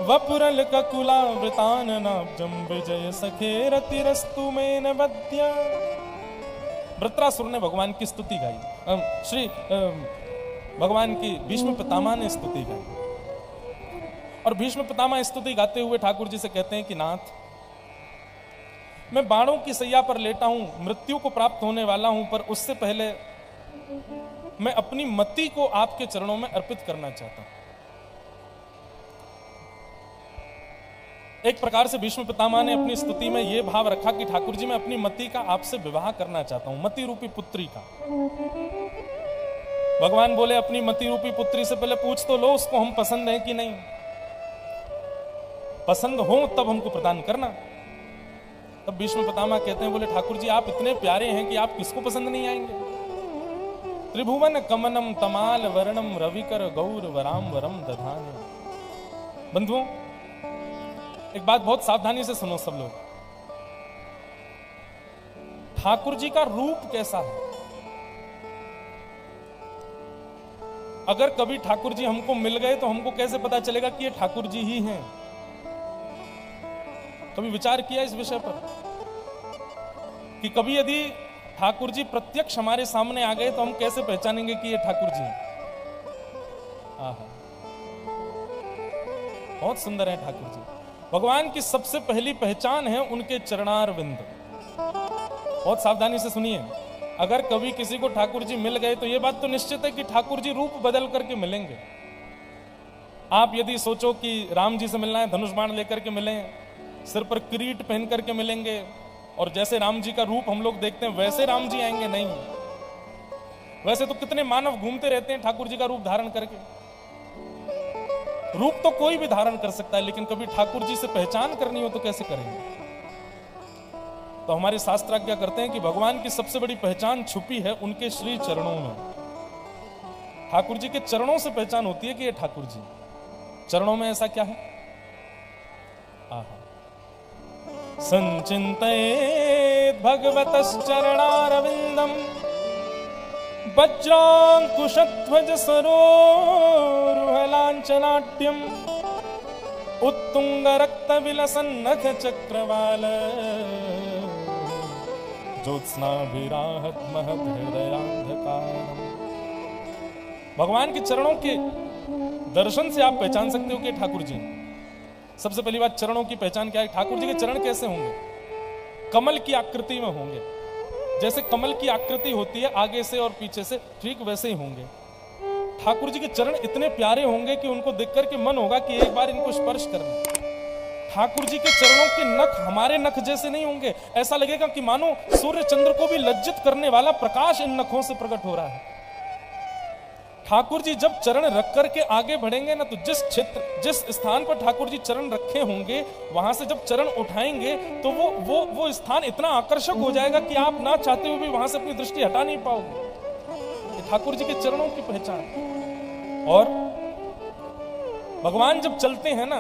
वपुरल ककुलावृताननाब्जं विजय सखे रतिरस्तु मेन वद्या। वृत्रासुर ने भगवान की स्तुति गाई, श्री भगवान की भीष्म पितामह ने स्तुति गाई। और भीष्म पितामह स्तुति गाते हुए ठाकुर जी से कहते हैं कि नाथ, मैं बाणों की सैया पर लेटा हूं, मृत्यु को प्राप्त होने वाला हूं, पर उससे पहले मैं अपनी मति को आपके चरणों में अर्पित करना चाहता हूं। एक प्रकार से भीष्म पितामह ने अपनी स्तुति में यह भाव रखा कि ठाकुर जी, मैं अपनी मति का आपसे विवाह करना चाहता हूं, मति रूपी पुत्री का। भगवान बोले, अपनी मति रूपी पुत्री से पहले पूछ तो लो उसको हम पसंद हैं कि नहीं, पसंद हो तब हमको प्रदान करना। तब भीष्म पितामह कहते हैं, बोले ठाकुर जी, आप इतने प्यारे हैं कि आप किसको पसंद नहीं आएंगे। त्रिभुवन कमनम तमाल वर्णम रविकर गौर वराम वरम दधाने। बंधुओं, एक बात बहुत सावधानी से सुनो सब लोग। ठाकुर जी का रूप कैसा है? अगर कभी ठाकुर जी हमको मिल गए तो हमको कैसे पता चलेगा कि ये ठाकुर जी ही हैं? कभी विचार किया इस विषय पर कि कभी यदि ठाकुर जी प्रत्यक्ष हमारे सामने आ गए तो हम कैसे पहचानेंगे कि ये ठाकुर जी हैं? आहा, बहुत सुंदर है ठाकुर जी। भगवान की सबसे पहली पहचान है उनके चरणारविंद। बहुत सावधानी से सुनिए। अगर कभी किसी को ठाकुर जी मिल गए तो यह बात तो निश्चित है कि ठाकुर जी रूप बदल करके मिलेंगे। आप यदि सोचो कि राम जी से मिलना है, धनुष बाण लेकर के मिलें, सिर पर किरीट पहन करके मिलेंगे और जैसे राम जी का रूप हम लोग देखते हैं वैसे राम जी आएंगे, नहीं। वैसे तो कितने मानव घूमते रहते हैं ठाकुर जी का रूप धारण करके। रूप तो कोई भी धारण कर सकता है, लेकिन कभी ठाकुर जी से पहचान करनी हो तो कैसे करेंगे? तो हमारे शास्त्राज्ञा करते हैं कि भगवान की सबसे बड़ी पहचान छुपी है उनके श्री चरणों में। ठाकुर जी के चरणों से पहचान होती है कि ये ठाकुर जी। चरणों में ऐसा क्या है? आहा, संचिन्तयेत् भगवतश्चरणारविन्दम् वज्रांकुशध्वज सरोरुहलांचनाट्यम् उत्तुंग रक्त विलसन नख चक्रवाल ज्योत्स्नाभिराहत महत हृदयान्धकारम्। भगवान के चरणों के दर्शन से आप पहचान सकते हो कि ठाकुर जी। सबसे पहली बात, चरणों की पहचान क्या है? ठाकुर जी के चरण कैसे होंगे? कमल की आकृति में होंगे। जैसे कमल की आकृति होती है आगे से और पीछे से, ठीक वैसे ही होंगे। ठाकुर जी के चरण इतने प्यारे होंगे कि उनको देख करके मन होगा कि एक बार इनको स्पर्श करना। ठाकुर जी के चरणों के नख हमारे नख जैसे नहीं होंगे। ऐसा लगेगा कि मानो सूर्य चंद्र को भी लज्जित करने वाला प्रकाश इन नखों से प्रकट हो रहा है। ठाकुर जी जब चरण रख करके आगे बढ़ेंगे ना, तो जिस क्षेत्र, जिस स्थान पर ठाकुर जी चरण रखे होंगे वहां से जब चरण उठाएंगे तो वो स्थान इतना आकर्षक हो जाएगा कि आप ना चाहते हुए भी वहां से अपनी दृष्टि हटा नहीं पाओगे। ठाकुर जी के चरणों की पहचान। और भगवान जब चलते हैं ना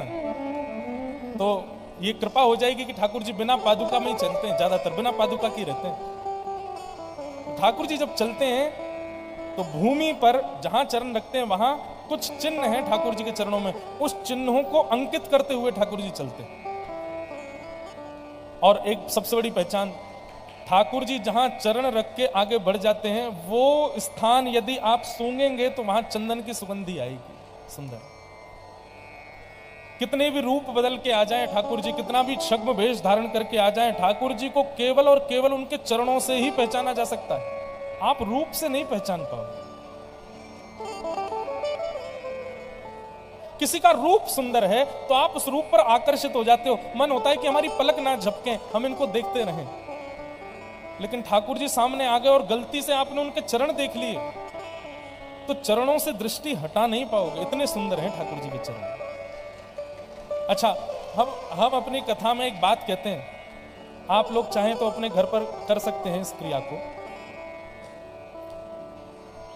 तो ये कृपा हो जाएगी कि ठाकुर जी बिना पादुका में ही चलते हैं, ज्यादातर बिना पादुका के रहते हैं। ठाकुर जी जब चलते हैं तो भूमि पर जहां चरण रखते हैं वहां कुछ चिन्ह हैं ठाकुर जी के चरणों में, उस चिन्हों को अंकित करते हुए ठाकुर जी चलते हैं। और एक सबसे बड़ी पहचान, ठाकुर जी जहां चरण रख के आगे बढ़ जाते हैं वो स्थान यदि आप सूंघेंगे तो वहां चंदन की सुगंधी आएगी। सुंदर। कितने भी रूप बदल के आ जाएं ठाकुर जी, कितना भी छद्म वेश धारण करके आ जाएं, ठाकुर जी को केवल और केवल उनके चरणों से ही पहचाना जा सकता है। आप रूप से नहीं पहचान पाओगे। किसी का रूप सुंदर है तो आप उस रूप पर आकर्षित हो जाते हो, मन होता है कि हमारी पलक ना झपके, हम इनको देखते रहें। लेकिन ठाकुर जी सामने आ गए और गलती से आपने उनके चरण देख लिए तो चरणों से दृष्टि हटा नहीं पाओगे, इतने सुंदर हैं ठाकुर जी के चरण। अच्छा, हम अपनी कथा में एक बात कहते हैं, आप लोग चाहें तो अपने घर पर कर सकते हैं इस क्रिया को।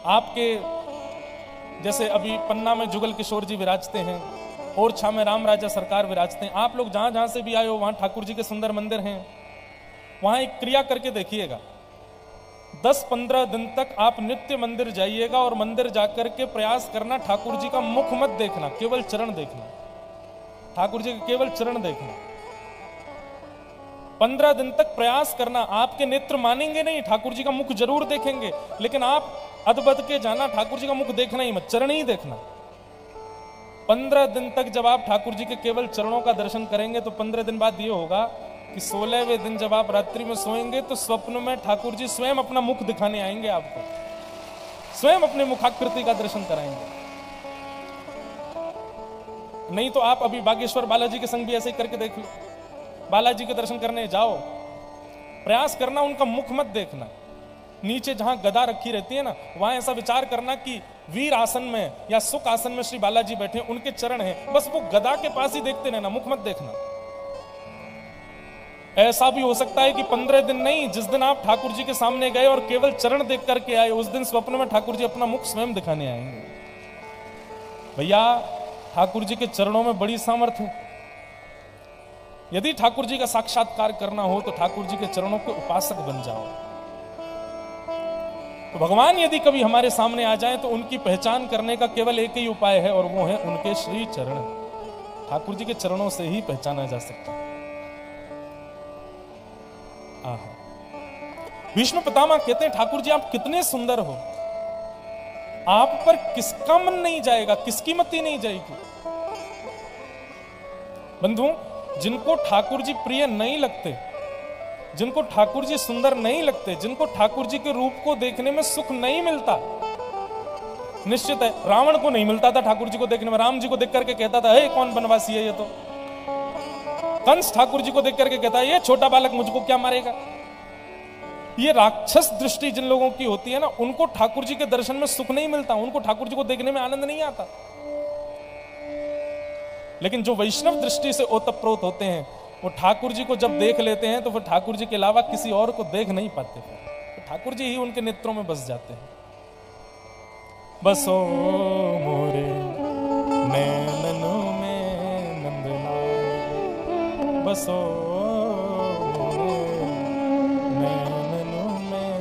आपके जैसे अभी पन्ना में जुगल किशोर जी विराजते हैं, ओरछा में राम राजा सरकार विराजते हैं, आप लोग जहां जहां से भी आए हो वहां ठाकुर जी के सुंदर मंदिर हैं, वहां एक क्रिया करके देखिएगा। 10-15 दिन तक आप नित्य मंदिर जाइएगा और मंदिर जाकर के प्रयास करना ठाकुर जी का मुख मत देखना, केवल चरण देखना, ठाकुर जी के केवल चरण देखना। 15 दिन तक प्रयास करना, आपके नेत्र मानेंगे नहीं, ठाकुर जी का मुख जरूर देखेंगे, लेकिन आप अदबद के जाना, ठाकुर जी का मुख देखना ही मत, चरण ही देखना। 15 दिन तक जब आप ठाकुर जी के केवल चरणों का दर्शन करेंगे तो 15 दिन बाद ये होगा कि 16वें दिन जब आप रात्रि में सोएंगे तो स्वप्न में ठाकुर जी स्वयं अपना मुख दिखाने आएंगे, आपको स्वयं अपने मुखाकृति का दर्शन कराएंगे। नहीं तो आप अभी बागेश्वर बालाजी के संग भी ऐसे ही करके देख लो, बालाजी के दर्शन करने जाओ, प्रयास करना उनका मुख मत देखना, नीचे जहां गदा रखी रहती है ना, वहां ऐसा विचार करना कि वीर आसन में या सुख आसन में श्री बालाजी बैठे, उनके चरण हैं, बस वो गदा के पास ही देखते रहना, मुख मत देखना। ऐसा भी हो सकता है कि 15 दिन नहीं, जिस दिन आप ठाकुर जी के सामने गए और केवल चरण देख करके आए, उस दिन स्वप्न में ठाकुर जी अपना मुख स्वयं दिखाने आएंगे। भैया, ठाकुर जी के चरणों में बड़ी सामर्थ्य है। यदि ठाकुर जी का साक्षात्कार करना हो तो ठाकुर जी के चरणों के उपासक बन जाओ। तो भगवान यदि कभी हमारे सामने आ जाएं तो उनकी पहचान करने का केवल एक ही उपाय है, और वो है उनके श्री चरण। ठाकुर जी के चरणों से ही पहचाना जा सकता है। भीष्म पितामह कहते हैं, ठाकुर जी आप कितने सुंदर हो, आप पर किसका मन नहीं जाएगा, किसकी मति नहीं जाएगी। बंधु, जिनको ठाकुर जी प्रिय नहीं लगते, जिनको ठाकुर जी सुंदर नहीं लगते, जिनको ठाकुर जी के रूप को देखने में सुख नहीं मिलता, निश्चित है रावण को नहीं मिलता था ठाकुर जी को देखने में, राम जी को देख करके कहता था, हे कौन बनवासी है ये तो। कंस ठाकुर जी को देख करके कहता है, ये छोटा बालक मुझको क्या मारेगा। ये राक्षस दृष्टि जिन लोगों की होती है ना, उनको ठाकुर जी के दर्शन में सुख नहीं मिलता, उनको ठाकुर जी को देखने में आनंद नहीं आता। लेकिन जो वैष्णव दृष्टि से ओतप्रोत होते हैं, वो ठाकुर जी को जब देख लेते हैं तो फिर ठाकुर जी के अलावा किसी और को देख नहीं पाते, तो ठाकुर जी ही उनके नेत्रों में बस जाते हैं। बसो मोरे नैननों में नंदलाल, बसो मोरे नैननों में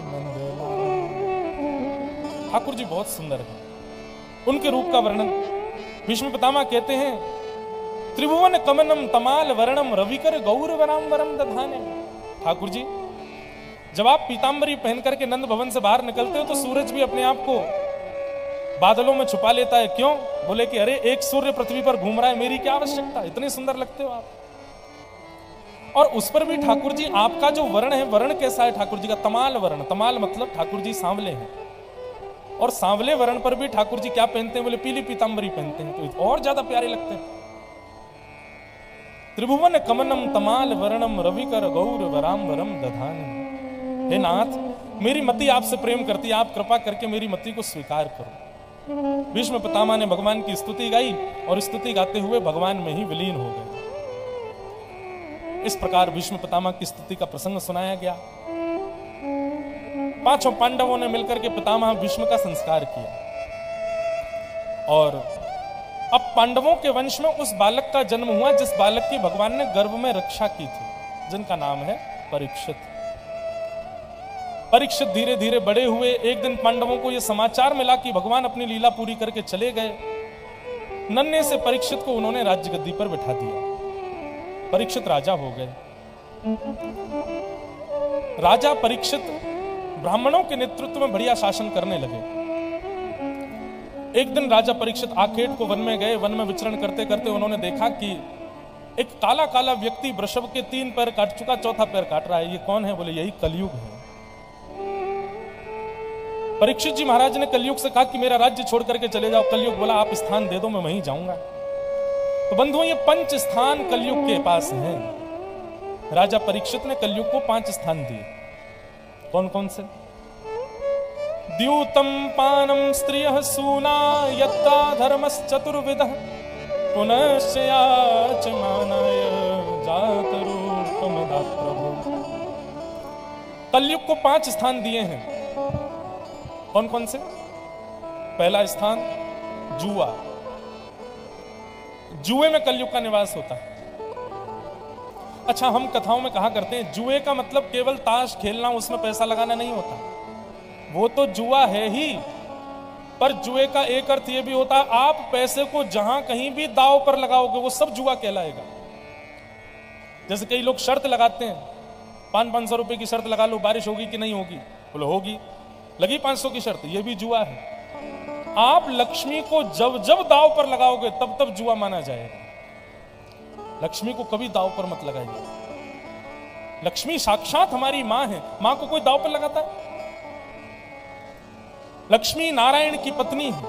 नंदलाल। ठाकुर जी बहुत सुंदर हैं, उनके रूप का वर्णन भीष्म पितामह कहते हैं, त्रिभुवन कमनम तमाल वर्णम रविकर गौर वराम वरम दधाने। ठाकुर जी जब आप पीतांबरी पहन करके नंद भवन से बाहर निकलते हो तो सूरज भी अपने आप को बादलों में छुपा लेता है। क्यों? बोले कि अरे एक सूर्य पृथ्वी पर घूम रहा है, मेरी क्या आवश्यकता, इतने सुंदर लगते हो आप। और उस पर भी ठाकुर जी आपका जो वर्ण है, वर्ण कैसा है ठाकुर जी का? तमाल वर्ण। तमाल मतलब ठाकुर जी सांवले हैं, और सांवले वर्ण पर भी ठाकुर जी क्या पहनते हैं? बोले पीली पीतांबरी पहनते हैं, तो और ज्यादा प्यारे लगते हैं। त्रिभुवन कमनम तमाल वर्णम रविकर गौर वराम वरम दधानी। हे नाथ, मेरी मति आपसे प्रेम करती है, आप कृपा करके मेरी मति को स्वीकार करो। भीष्म पितामह ने भगवान की स्तुति गाई और स्तुति गाते हुए भगवान में ही विलीन हो गए। इस प्रकार भीष्म पितामह की स्तुति का प्रसंग सुनाया गया। पांचों पांडवों ने मिलकर के पितामह भीष्म का संस्कार किया, और अब पांडवों के वंश में उस बालक का जन्म हुआ जिस बालक की भगवान ने गर्भ में रक्षा की थी, जिनका नाम है परीक्षित। परीक्षित धीरे धीरे बड़े हुए। एक दिन पांडवों को यह समाचार मिला कि भगवान अपनी लीला पूरी करके चले गए। नन्हे से परीक्षित को उन्होंने राज्य गद्दी पर बिठा दिया। परीक्षित राजा हो गए। राजा परीक्षित ब्राह्मणों के नेतृत्व में बढ़िया शासन करने लगे। एक दिन राजा परीक्षित आखेट को वन में गए। वन में विचरण करते करते उन्होंने देखा कि एक काला काला व्यक्ति वृषभ के 3 पैर काट चुका, चौथा पैर काट रहा है। ये कौन है? बोले यही कलयुग है। परीक्षित जी महाराज ने कलयुग से कहा कि मेरा राज्य छोड़ करके चले जाओ। कलयुग बोला आप स्थान दे दो, मैं वहीं जाऊंगा। तो बंधुओं, ये 5 स्थान कलयुग के पास हैं। राजा परीक्षित ने कलयुग को 5 स्थान दिए। कौन कौन से? द्यूतम पानम स्त्रियः सूना यत्ता धर्मश्चतुर्विधः पुनश्च याचमानाय जातरूपम दात प्रभु। कलयुग को 5 स्थान दिए हैं। कौन कौन से? पहला स्थान जुआ। जुए में कलयुग का निवास होता है। अच्छा, हम कथाओं में कहा करते हैं जुए का मतलब केवल ताश खेलना, उसमें पैसा लगाना नहीं होता। वो तो जुआ है ही, पर जुए का एक अर्थ यह भी होता है आप पैसे को जहां कहीं भी दांव पर लगाओगे वो सब जुआ कहलाएगा। जैसे कई लोग शर्त लगाते हैं, 500 रुपए की शर्त लगा लो, बारिश होगी कि नहीं होगी, बोलो होगी, लगी 500 की शर्त, ये भी जुआ है। आप लक्ष्मी को जब जब दांव पर लगाओगे तब तब जुआ माना जाएगा। लक्ष्मी को कभी दांव पर मत लगाइए। लक्ष्मी साक्षात हमारी मां है, मां को कोई दांव पर लगाता है? लक्ष्मी नारायण की पत्नी है,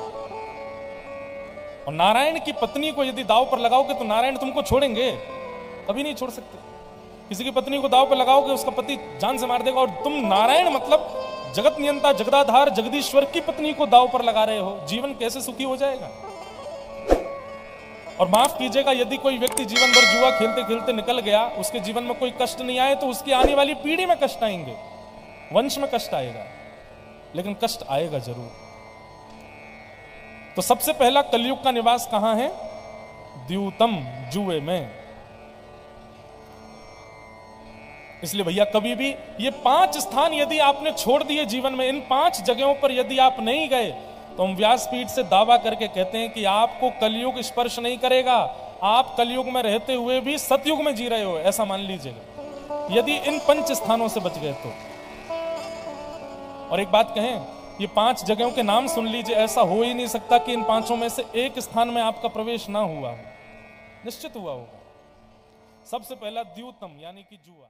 और नारायण की पत्नी को यदि दांव पर लगाओगे तो नारायण तुमको छोड़ेंगे? कभी नहीं छोड़ सकते। किसी की पत्नी को दांव पर लगाओगे उसका पति जान से मार देगा, और तुम नारायण मतलब जगत नियंता जगदाधार जगदीश्वर की पत्नी को दांव पर लगा रहे हो, जीवन कैसे सुखी हो जाएगा? और माफ कीजिएगा, यदि कोई व्यक्ति जीवन भर जुआ खेलते खेलते निकल गया, उसके जीवन में कोई कष्ट नहीं आए तो उसकी आने वाली पीढ़ी में कष्ट आएंगे, वंश में कष्ट आएगा, लेकिन कष्ट आएगा जरूर। तो सबसे पहला कलयुग का निवास कहां है? द्यूतम, जुए में। इसलिए भैया कभी भी ये 5 स्थान यदि आपने छोड़ दिए जीवन में, इन 5 जगहों पर यदि आप नहीं गए तो हम व्यासपीठ से दावा करके कहते हैं कि आपको कलयुग स्पर्श नहीं करेगा। आप कलयुग में रहते हुए भी सतयुग में जी रहे हो, ऐसा मान लीजिएगा, यदि इन 5 स्थानों से बच गए तो। और एक बात कहें, ये 5 जगहों के नाम सुन लीजिए, ऐसा हो ही नहीं सकता कि इन 5 में से एक स्थान में आपका प्रवेश ना हुआ हो, निश्चित हुआ होगा। सबसे पहला द्यूतम यानी कि जुआ।